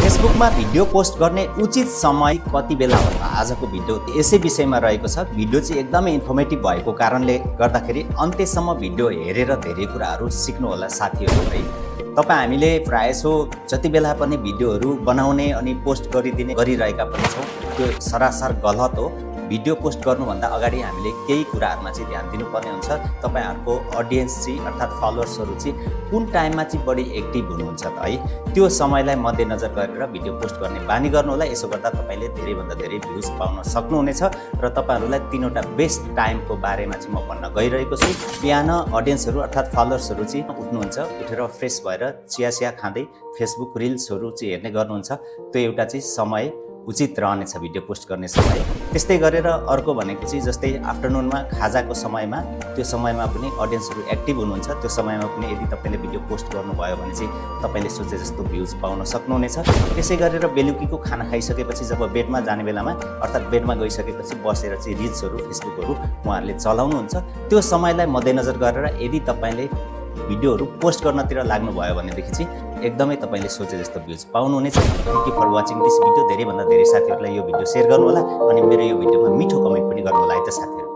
फेसबुकमा video post गर्ने उचित समय कति बेला हो त? आजको भिडियो यसै विषयमा रहेको छ। भिडियो चाहिँ एकदमै इन्फर्मेटिभ भएको कारणले गर्दाखेरि अन्त्यसम्म भिडियो हेरेर धेरै कुराहरू सिक्नु होला साथीहरू है। हामीले प्रायसो जति बेला पनि भिडियोहरू बनाउने अनि पोस्ट गरिरहेका पनि छौँ। त्यो सरासर गलत हो। भिडियो पोस्ट गर्नुभन्दा अगाडि हामीले केही कुराहरुमा चाहिँ ध्यान दिनुपर्ने हुन्छ। तपाईहरुको अडियन्स चाहिँ अर्थात् फलोअर्सहरु चाहिँ कुन टाइममा चाहिँ बढी एक्टिभ हुनुहुन्छ त है, त्यो समयलाई मध्यनजर गरेर भिडियो पोस्ट गर्ने बानी गर्नु होला। यसो गर्दा तपाईले धेरै भन्दा धेरै भ्युज पाउन सक्नुहुनेछ र तपाईहरुलाई तीनवटा बेस्ट टाइमको बारेमा चाहिँ म भन्न गइरहेको छु। बिहान अडियन्सहरु अर्थात् फलोअर्सहरु चाहिँ उठ्नुहुन्छ, उठेर फ्रेश भएर चिया खाँदै फेसबुक रिल्सहरु चाहिँ हेर्ने गर्नुहुन्छ। त्यो एउटा चाहिँ समय उचित रहनेछ भिडियो पोस्ट गर्ने समय। त्यस्तै गरेर अर्को भनेको चाहिँ जस्तै आफ्टरनुनमा खाजाको समयमा, त्यो समयमा पनि अडियन्सहरु एक्टिभ हुनुहुन्छ। त्यो समयमा पनि यदि तपाईले भिडियो पोस्ट गर्नुभयो भने चाहिँ तपाईले सोचे जस्तो भ्युज पाउन सक्नुहुनेछ। त्यसै गरेर बेलुकीको खाना खाइसकेपछि जब बेडमा जाने बेलामा अर्थात् बेडमा गइसकेपछि बसेर चाहिँ रिल्सहरु फेसबुकहरु उहाँहरूले चलाउनुहुन्छ। त्यो समयलाई मध्यनजर गरेर यदि तपाईले भिडियोहरु पोस्ट गर्नतिर लाग्नुभयो भनेदेखि चाहिँ एकदमै तपाईले सोचे जस्तो भ्युज पाउनुहुनेछ। Thank you for watching this video. धेरै भन्दा धेरै साथीहरुलाई यो भिडियो शेयर गर्नु होला अनि मेरो यो भिडियोमा मिठो कमेन्ट पनि गर्नु होला है त साथीहरु।